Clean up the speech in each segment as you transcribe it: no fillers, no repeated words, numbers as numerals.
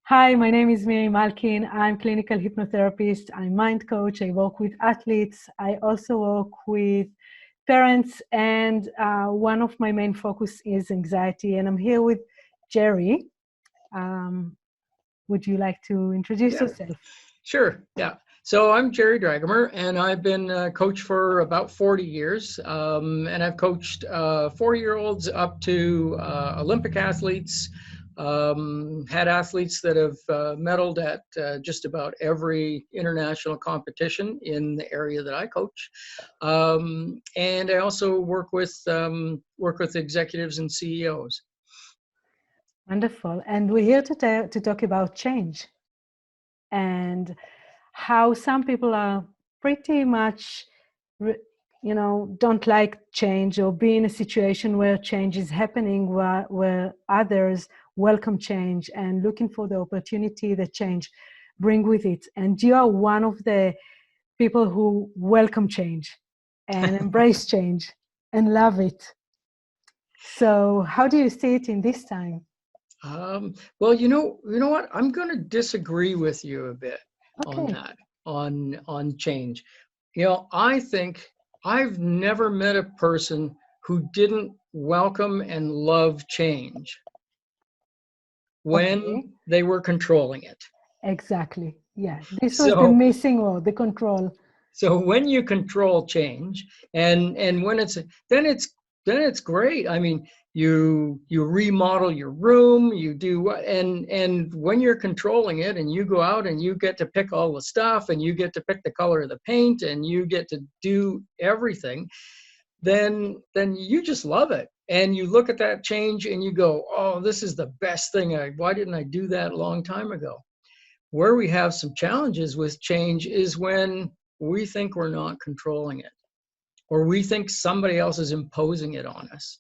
Hi, my name is Miri Malkin. I'm clinical hypnotherapist. I'm mind coach. I work with athletes. I also work with parents, and one of my main focus is anxiety. And I'm here with Gerry. Would you like to introduce Yeah, yourself? sure. Yeah. So I'm Gerry Dragomir, and I've been a coach for about 40 years. And I've coached 4-year-olds up to Olympic athletes, had athletes that have medaled at just about every international competition in the area that I coach. And I also work with executives and CEOs. Wonderful. And we're here to talk about change and how some people are pretty much don't like change, or be in a situation where change is happening, where others welcome change and looking for the opportunity that change bring with it. And you are one of the people who welcome change and embrace change and love it. So how do you see it in this time? Well, you know what? I'm going to disagree with you a bit on Okay. that, on change. I think I've never met a person who didn't welcome and love change when Okay. they were controlling it. Exactly. Yeah. This was the So, missing word, the control. so when you control change, and when then it's great. I mean, you remodel your room, you do what, and when you're controlling it, and you go out and you get to pick all the stuff, and you get to pick the color of the paint, and you get to do everything, then you just love it. And you look at that change and you go, oh, this is the best thing. Why didn't I do that a long time ago? Where we have some challenges with change is when we think we're not controlling it, or we think somebody else is imposing it on us,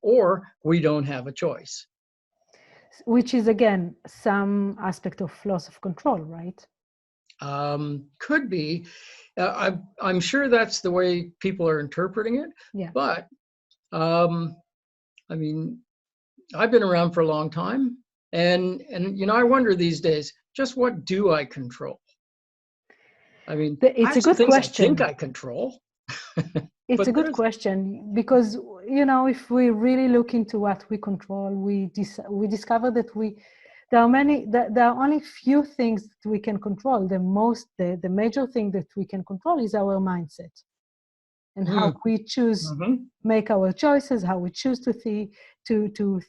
or we don't have a choice. Which is, again, some aspect of loss of control, right? Could be. I'm sure that's the way people are interpreting it. Yeah. But I mean, I've been around for a long time, and I wonder these days, just what do I control? I mean, I It's have a some good things I think question. I control, It's but a good there's question because, if we really look into what we control, we discover that there are only few things that we can control. The major thing that we can control is our mindset and how we choose Mm-hmm. make our choices, how we choose to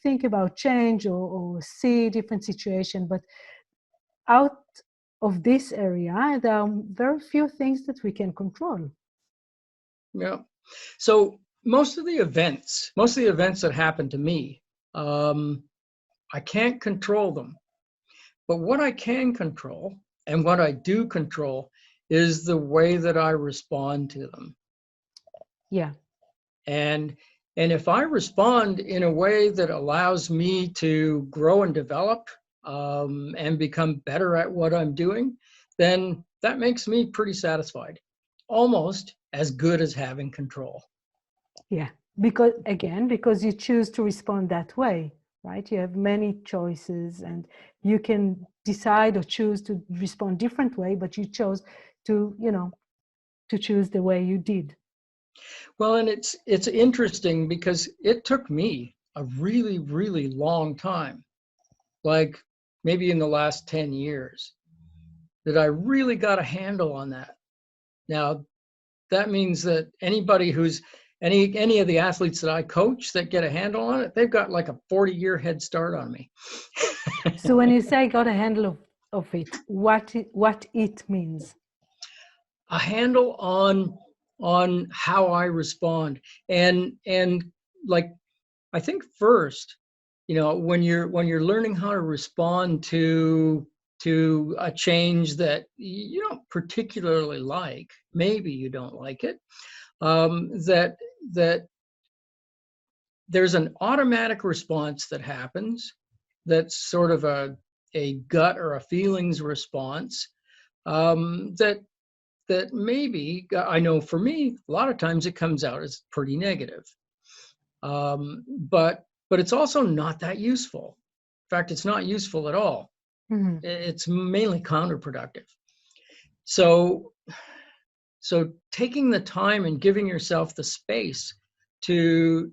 think about change, or see different situation. But out of this area, there are very few things that we can control. Yeah. So most of the events that happen to me, I can't control them. But what I can control, and what I do control, is the way that I respond to them. Yeah. And if I respond in a way that allows me to grow and develop, and become better at what I'm doing, then that makes me pretty satisfied, almost as good as having control. Yeah, because you choose to respond that way, right? You have many choices, and you can decide or choose to respond different way, but you chose to choose the way you did. Well, and it's interesting because it took me a really, really long time, like maybe in the last 10 years, that I really got a handle on that. Now, that means that anybody who's any of the athletes that I coach that get a handle on it, they've got like a 40-year head start on me. So when you say got a handle of it, what it means? A handle on how I respond. And like, I think first, when you're learning how to respond to a change that you don't particularly like, maybe you don't like it, that there's an automatic response that happens, that's sort of a gut or a feelings response, that maybe, I know for me, a lot of times it comes out as pretty negative. But it's also not that useful. fact, it's not useful at all. Hmm. It's mainly counterproductive. So taking the time and giving yourself the space to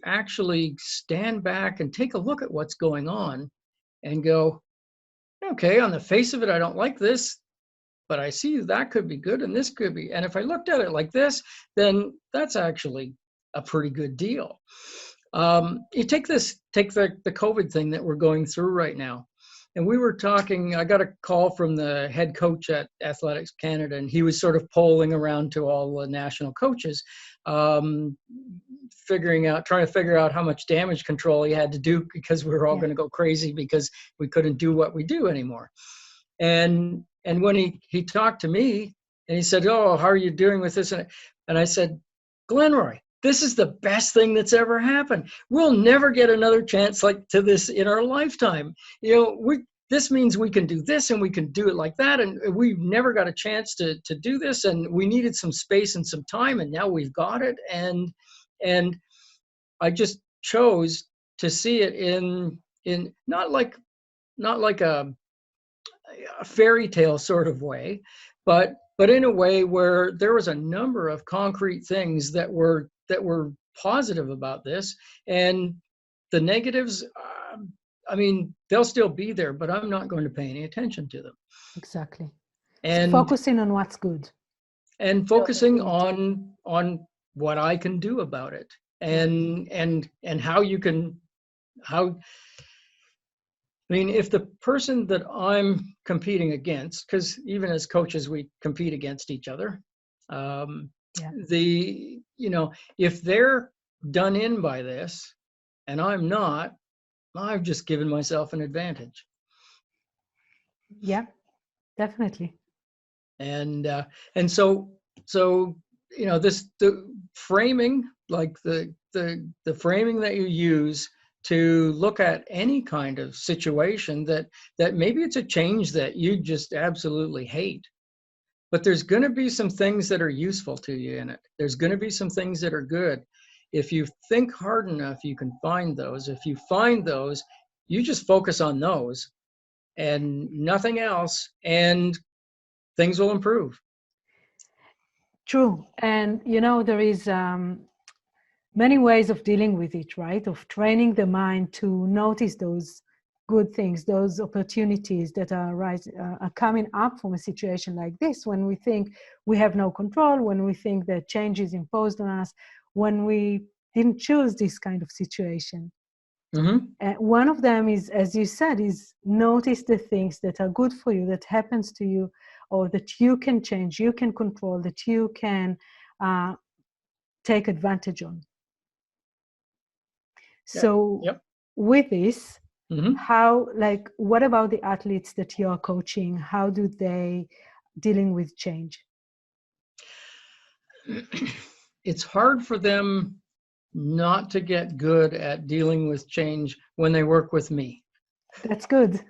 actually stand back and take a look at what's going on and go, okay, on the face of it, I don't like this, but I see that could be good and this could be. And if I looked at it like this, then that's actually a pretty good deal. You take the COVID thing that we're going through right now. And we were talking, I got a call from the head coach at Athletics Canada, and he was sort of polling around to all the national coaches, trying to figure out how much damage control he had to do, because we were all going to go crazy because we couldn't do what we do anymore. And when he talked to me and he said, "Oh, how are you doing with this?" And I said, "Glenroy, this is the best thing that's ever happened. We'll never get another chance like to this in our lifetime. This means we can do this and we can do it like that. And we've never got a chance to do this. And we needed some space and some time, and now we've got it." And I just chose to see it in not like a fairy tale sort of way, but in a way where there was a number of concrete things that were positive about this, and the negatives, I mean, they'll still be there, but I'm not going to pay any attention to them. Exactly. So And focusing on what's good. and focusing on what I can do about it, and how you can, I mean, if the person that I'm competing against, because even as coaches, we compete against each other, if they're done in by this and I'm not, I've just given myself an advantage. Yeah, definitely. And so the framing, like the framing that you use to look at any kind of situation that maybe it's a change that you just absolutely hate, but there's going to be some things that are useful to you in it. There's going to be some things that are good. If you think hard enough, you can find those. If you find those, you just focus on those and nothing else, and things will improve. True. And there is many ways of dealing with it, right? Of training the mind to notice those good things, those opportunities that are coming up from a situation like this, when we think we have no control, when we think that change is imposed on us, when we didn't choose this kind of situation. Mm-hmm. One of them is, as you said, is notice the things that are good for you, that happens to you, or that you can change, you can control, that you can take advantage on. So with this, what about the athletes that you're coaching? How do they dealing with change? It's hard for them not to get good at dealing with change when they work with me. That's good.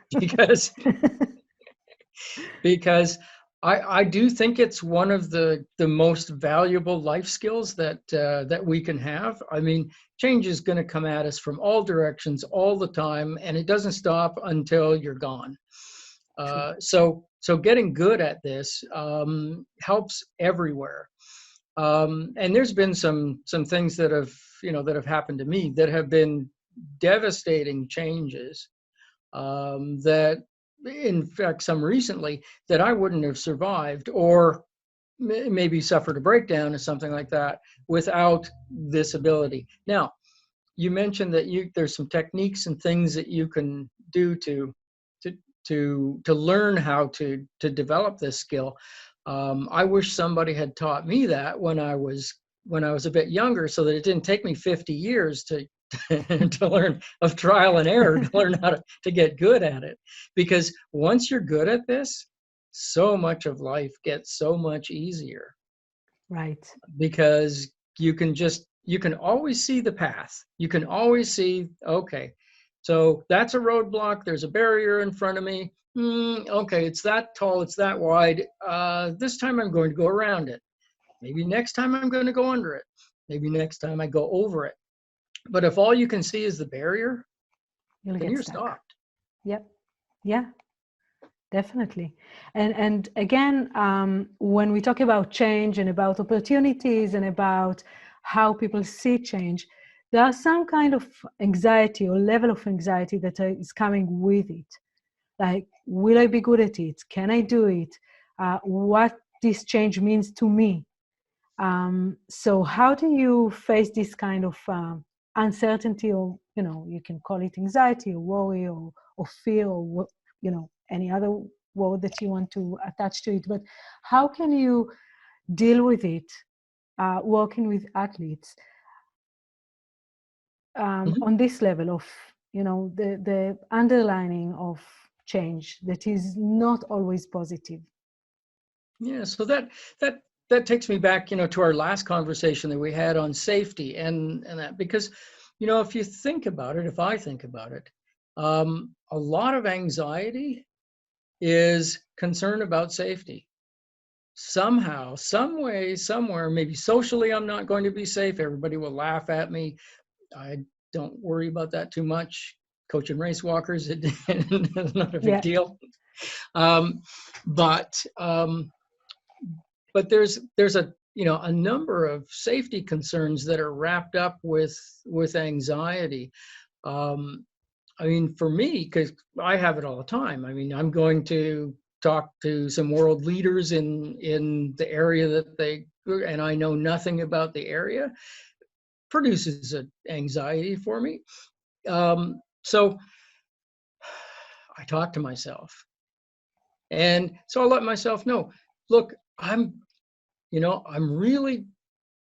because I do think it's one of the most valuable life skills that we can have. I mean, change is going to come at us from all directions all the time, and it doesn't stop until you're gone. So getting good at this helps everywhere. And there's been some things that have happened to me that have been devastating changes, that, in fact, some recently, that I wouldn't have survived, or maybe suffered a breakdown or something like that without this ability. Now, you mentioned that there's some techniques and things that you can do to learn how to develop this skill. I wish somebody had taught me that when I was a bit younger, so that it didn't take me 50 years to learn, of trial and error, to learn how to get good at it. Because once you're good at this, so much of life gets so much easier. Right. Because you can always see the path. You can always see, okay, so that's a roadblock. There's a barrier in front of me. Okay, it's that tall, it's that wide. This time I'm going to go around it. Maybe next time I'm going to go under it. Maybe next time I go over it. But if all you can see is the barrier, then you're stopped. Yep. Yeah, definitely. And again, when we talk about change and about opportunities and about how people see change, there are some kind of anxiety or level of anxiety that is coming with it. Like, will I be good at it? Can I do it? What this change means to me? So how do you face this kind of uncertainty, or you can call it anxiety or worry or fear, or any other word that you want to attach to it? But how can you deal with it working with athletes Mhm. on this level of the underlining of change that is not always positive? Yeah, so that takes me back, to our last conversation that we had on safety and that, because, if you think about it, if I think about it, a lot of anxiety is concern about safety. Somehow, some way, somewhere, maybe socially, I'm not going to be safe. Everybody will laugh at me. I don't worry about that too much. Coaching race walkers, it's not a big Yeah. deal. Um, but um, but there's a number of safety concerns that are wrapped up with anxiety. Um, I mean, for me, because I have it all the time. I mean, I'm going to talk to some world leaders in the area that and I know nothing about the area, produces an anxiety for me. So I talk to myself, and so I let myself know, look, I'm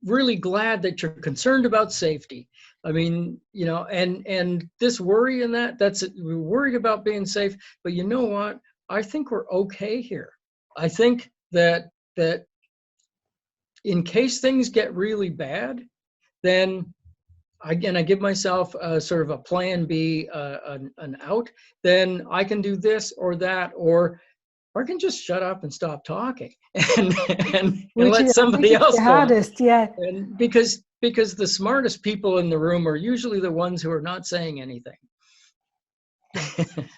really glad that you're concerned about safety. I mean, and this worry and that's we're worried about being safe, but you know what? I think we're okay here. I think that in case things get really bad, then again, I give myself a sort of a plan B, an out. Then I can do this or that, or I can just shut up and stop talking and and Which let is, I think somebody it's else the go on. hardest. Yeah. And because the smartest people in the room are usually the ones who are not saying anything.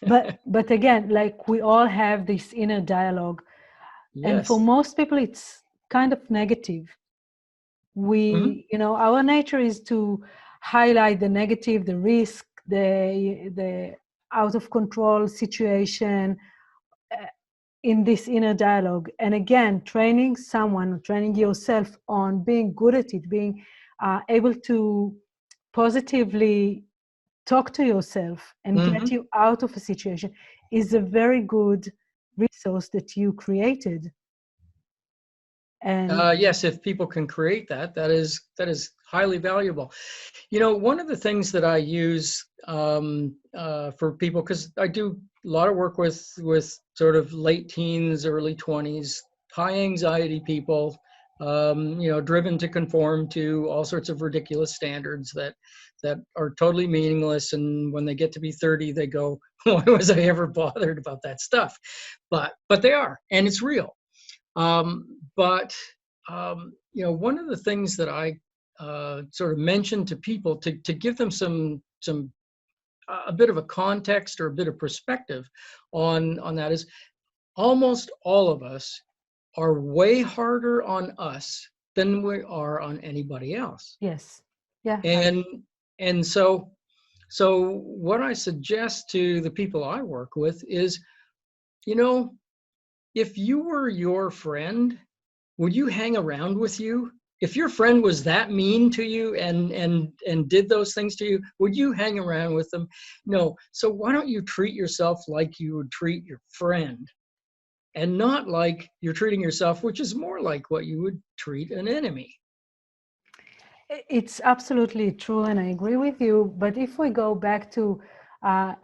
Yeah. But again, like, we all have this inner dialogue, and for Yes. most people it's kind of negative. Mhm. Our nature is to highlight the negative, the risk, the out of control situation in this inner dialogue. And again, training yourself on being good at it, being able to positively talk to yourself and get Mhm. you out of a situation is a very good resource that you created. And Yes, if people can create that, that is highly valuable. One of the things that I use for people, because I do a lot of work with sort of late teens, early 20s, high anxiety people, driven to conform to all sorts of ridiculous standards that are totally meaningless. And when they get to be 30, they go, "Why was I ever bothered about that stuff?" But they are, and it's real. But one of the things that I sort of mention to people to give them some a bit of a context or a bit of perspective on that is, almost all of us are way harder on us than we are on anybody else. yes, yeah, And and so what I suggest to the people I work with is, you know, if you were your friend, would you hang around with you? If your friend was that mean to you and did those things to you, would you hang around with them? No. So why don't you treat yourself like you would treat your friend, and not like you're treating yourself, which is more like what you would treat an enemy. it's absolutely true, and I agree with you. But if we go back to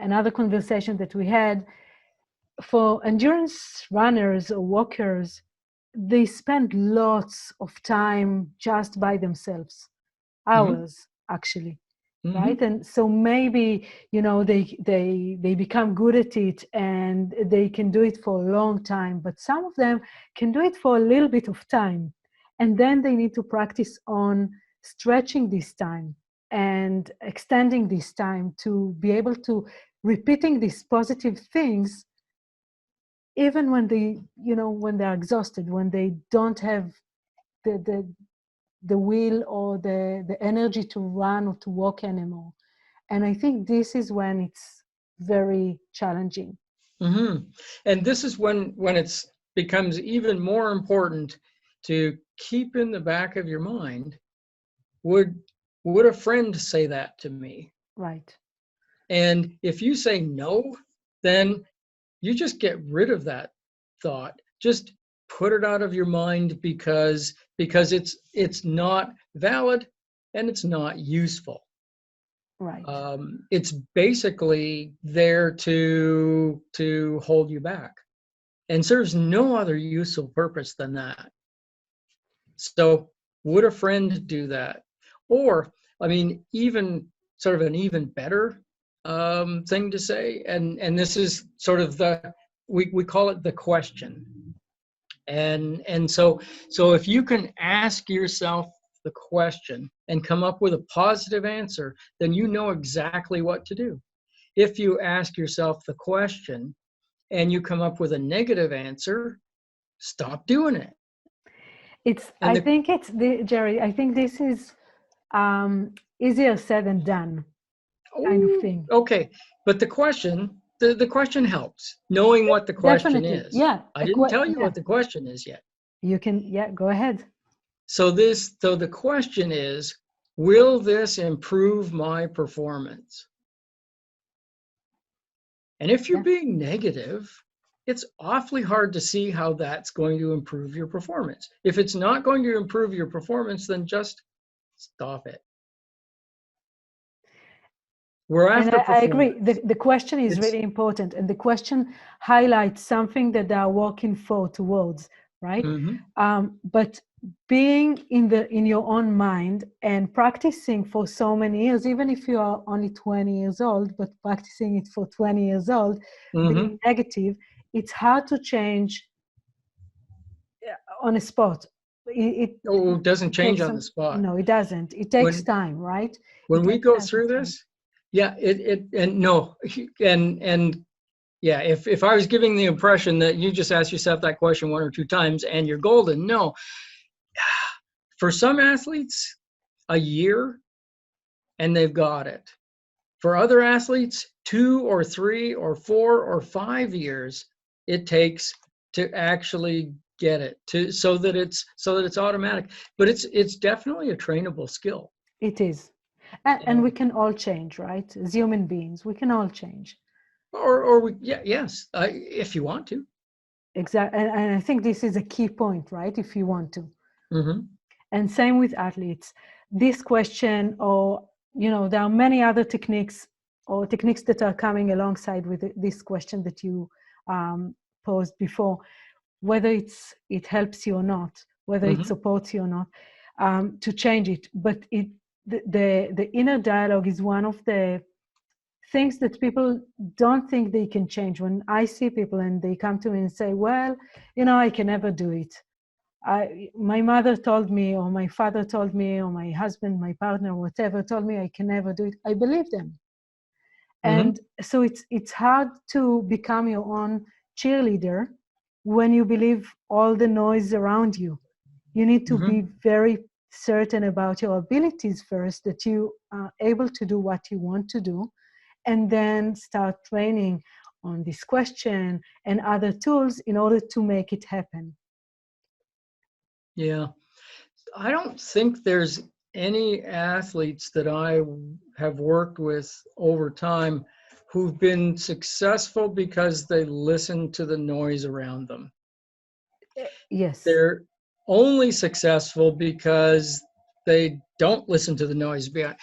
another conversation that we had, for endurance runners or walkers, they spend lots of time just by themselves, Hmm. hours actually, right? Hmm. And so maybe they become good at it and they can do it for a long time, but some of them can do it for a little bit of time, and then they need to practice on stretching this time and extending this time to be able to repeating these positive things, even when they, when they're exhausted, when they don't have the will or the energy to run or to walk anymore. And I think this is when it's very challenging. Mm-hmm. And this is when it's becomes even more important to keep in the back of your mind, would a friend say that to me? Right. And if you say no, then you just get rid of that thought. Just put it out of your mind because it's not valid and it's not useful. Right. It's basically there to hold you back and serves no other useful purpose than that. So would a friend do that? Or, I mean, even sort of an even better thing to say, and this is sort of we call it the question. And so if you can ask yourself the question and come up with a positive answer, then you know exactly what to do. If you ask yourself the question and you come up with a negative answer, stop doing it. And I think Gerry, I think this is easier said than done kind of thing. okay, but the question helps. Knowing what the question Definitely. is. Yeah. I didn't tell you what the question is yet. You can, go ahead. So the question is, will this improve my performance? And if you're being negative, it's awfully hard to see how that's going to improve your performance. If it's not going to improve your performance, then just stop it. We're after I agree. performance. The question is really important, and the question highlights something that they are working towards, right? But being in your own mind and practicing for so many years, even if you are only 20 years old, but practicing it for 20 years old, being negative, it's hard to change on a spot. It doesn't change on the spot. No, it doesn't. It takes time, right? When we go through this, and yeah, if I was giving the impression that you just ask yourself that question one or two times and you're golden, no. For some athletes, a year and they've got it. For other athletes, 2 or 3 or 4 or 5 years it takes to actually get it so that it's automatic. But it's definitely a trainable skill. It is. And we can all change, right? As human beings, we can all change. Yes, if you want to. Exactly. And I think this is a key point, right? If you want to. Mm-hmm. And same with athletes. This question, or, there are many other techniques that are coming alongside with this question that you posed before, whether it helps you or not, whether it supports you or not, to change it. But the inner dialogue is one of the things that people don't think they can change. When I see people and they come to me and say, well, I can never do it. My mother told me, or my father told me, or my husband, my partner, whatever, told me I can never do it. I believe them. And so it's hard to become your own cheerleader when you believe all the noise around you. You need to be very certain about your abilities first, that you are able to do what you want to do, and then start training on this question and other tools in order to make it happen. Yeah. I don't think there's any athletes that I have worked with over time who've been successful because they listen to the noise around them. Yes. They're only successful because they don't listen to the noise behind.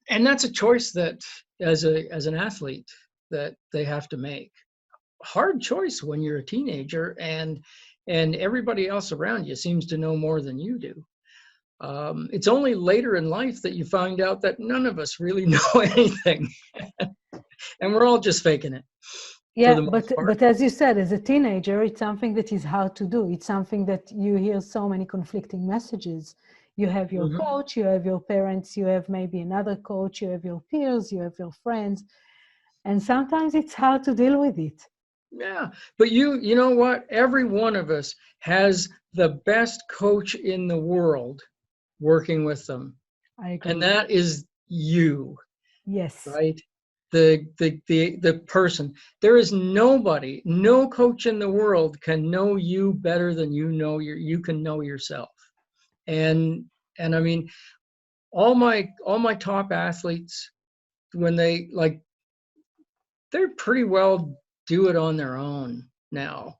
And that's a choice that as an athlete that they have to make. Hard choice when you're a teenager and everybody else around you seems to know more than you do. It's only later in life that you find out that none of us really know anything, and we're all just faking it. Yeah, but as you said, as a teenager, it's something that is hard to do. It's something that you hear so many conflicting messages. You have your coach, you have your parents, you have maybe another coach, you have your peers, you have your friends. And sometimes it's hard to deal with it. Yeah, but you know what? Every one of us has the best coach in the world working with them, I and agree. that is you, Yes. right? The person. There is nobody, no coach in the world can know you better than you can know yourself. And I mean, all my top athletes, when they like, they're pretty well do it on their own now.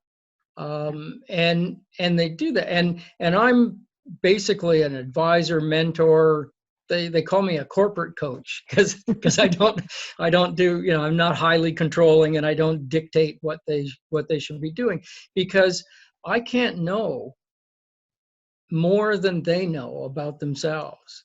And they do that, and I'm basically an advisor, mentor. They call me a corporate coach because I don't do, I'm not highly controlling, and I don't dictate what they should be doing, because I can't know more than they know about themselves.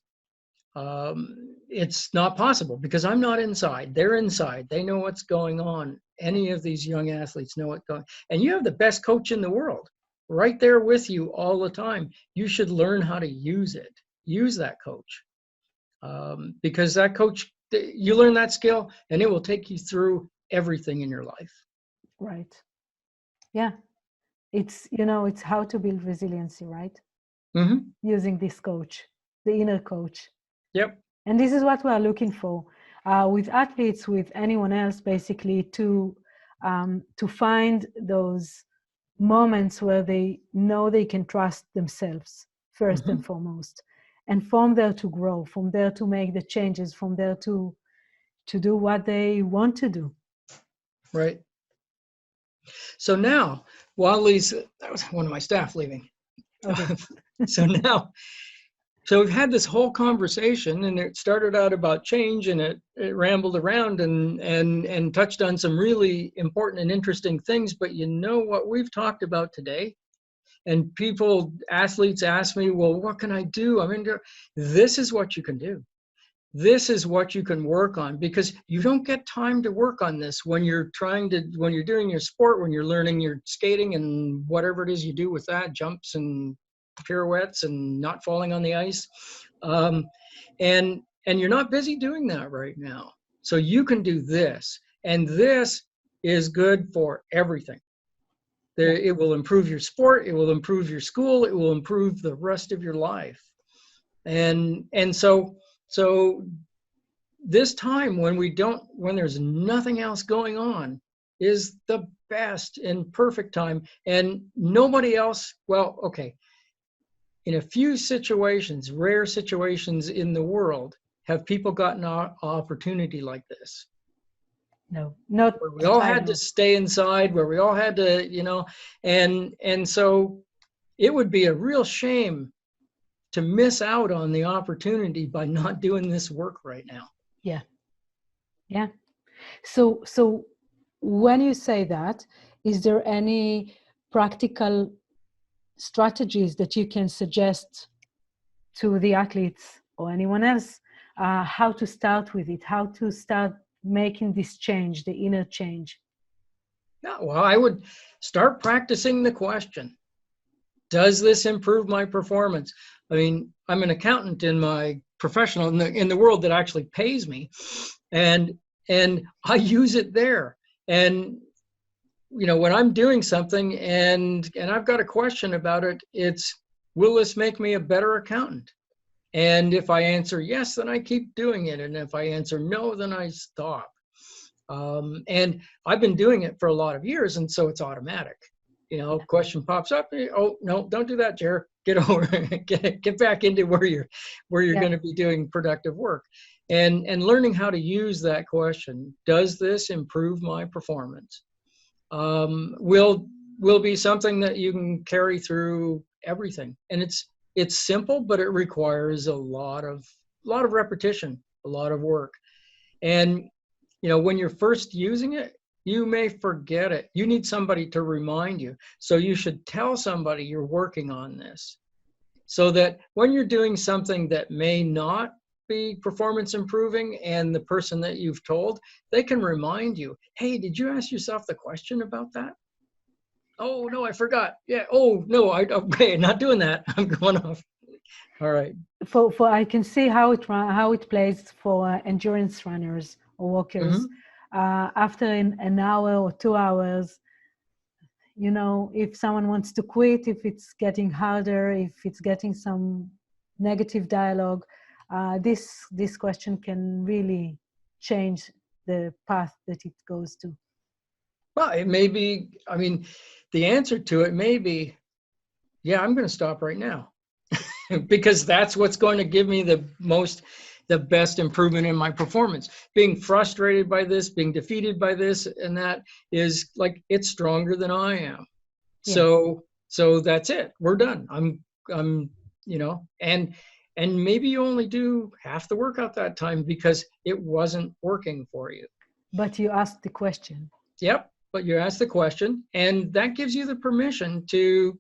It's not possible because I'm not inside. They're inside. They know what's going on. Any of these young athletes know what's going on. And you have the best coach in the world right there with you all the time. You should learn how to use it. Use that coach. Because that coach, you learn that skill and it will take you through everything in your life. Right. Yeah. It's how to build resiliency, right? Mm-hmm. Using this coach, the inner coach. Yep. And this is what we are looking for with athletes, with anyone else, basically, to find those moments where they know they can trust themselves first Mm-hmm. and foremost, and from there to grow, from there to make the changes, from there to do what they want to do. Right. So now, Wadley's, that was one of my staff leaving. Okay. So now, so we've had this whole conversation, and it started out about change, and it rambled around and touched on some really important and interesting things. But you know what we've talked about today? And athletes ask me, well, what can I do? This is what you can do. This is what you can work on, because you don't get time to work on this when you're doing your sport, when you're learning your skating and whatever it is you do with that, jumps and pirouettes and not falling on the ice. And you're not busy doing that right now. So you can do this. And this is good for everything. Yeah. It will improve your sport. It will improve your school. It will improve the rest of your life. And so this time when there's nothing else going on is the best and perfect time. And nobody else, well, okay, in a few situations, rare situations in the world, have people gotten an opportunity like this, No, not where we that all I had to know. stay inside, where we all had to, and so it would be a real shame to miss out on the opportunity by not doing this work right now. Yeah. Yeah. So when you say that, is there any practical strategies that you can suggest to the athletes or anyone else, how to start with it, how to start making this change, the inner change? Yeah, well, I would start practicing the question. Does this improve my performance? I mean, I'm an accountant in my professional, in the world that actually pays me, and I use it there. And when I'm doing something and I've got a question about it, it's, will this make me a better accountant? And if I answer yes, then I keep doing it. And if I answer no, then I stop. And I've been doing it for a lot of years, and so it's automatic. Question pops up. Oh no, don't do that, Gerry. Get over, get back into where you're Yeah. going to be doing productive work, and learning how to use that question. Does this improve my performance? Will be something that you can carry through everything, and it's simple, but it requires a lot of repetition, a lot of work, and when you're first using it, you may forget it. You need somebody to remind you. So you should tell somebody you're working on this, so that when you're doing something that may not be performance improving, and the person that you've told, they can remind you, hey, did you ask yourself the question about that? Oh, no, I forgot. Yeah. Oh, no, okay, not doing that. I'm going off. All right. For I can see how it plays for endurance runners or walkers. Mm-hmm. after an hour or 2 hours, you know, if someone wants to quit, if it's getting harder, if it's getting some negative dialogue, this question can really change the path that it goes to. Well, it may be, I mean, the answer to it may be, yeah, I'm going to stop right now. Because that's what's going to give me the best improvement in my performance. Being frustrated by this, being defeated by this and that is like, it's stronger than I am. Yes. So that's it. We're done. I'm, you know, and maybe you only do half the workout that time because it wasn't working for you. But you asked the question. Yep. But you ask the question, and that gives you the permission to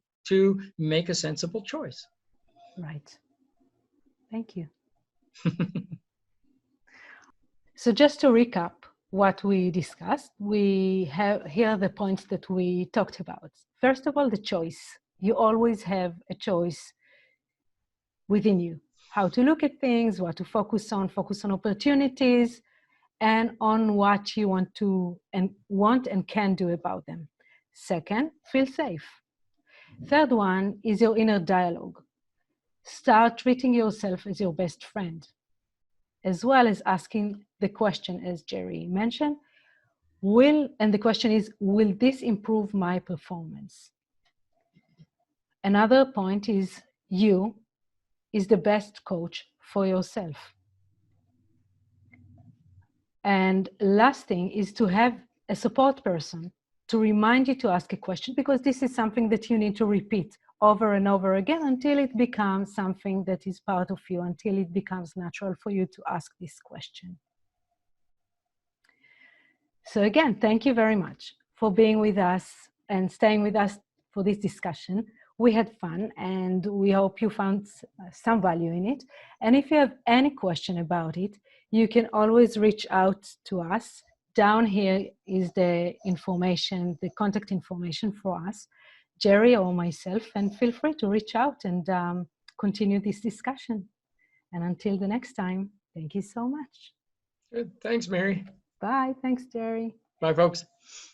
make a sensible choice. Right. Thank you. So just to recap what we discussed, we have here the points that we talked about. First of all, the choice. You always have a choice within you, how to look at things, what to focus on opportunities, and on what you want and can do about them. Second, feel safe. Third one is your inner dialogue. Start treating yourself as your best friend, as well as asking the question, as Gerry mentioned, and the question is, will this improve my performance? Another point is, you is the best coach for yourself. And last thing is to have a support person to remind you to ask a question, because this is something that you need to repeat over and over again until it becomes something that is part of you, until it becomes natural for you to ask this question. So again, thank you very much for being with us and staying with us for this discussion. We had fun and we hope you found some value in it. And if you have any question about it, you can always reach out to us. Down here is the information, the contact information for us, Gerry or myself, and feel free to reach out and continue this discussion. And until the next time, thank you so much. Good. Thanks, Mary. Bye. Thanks, Gerry. Bye, folks.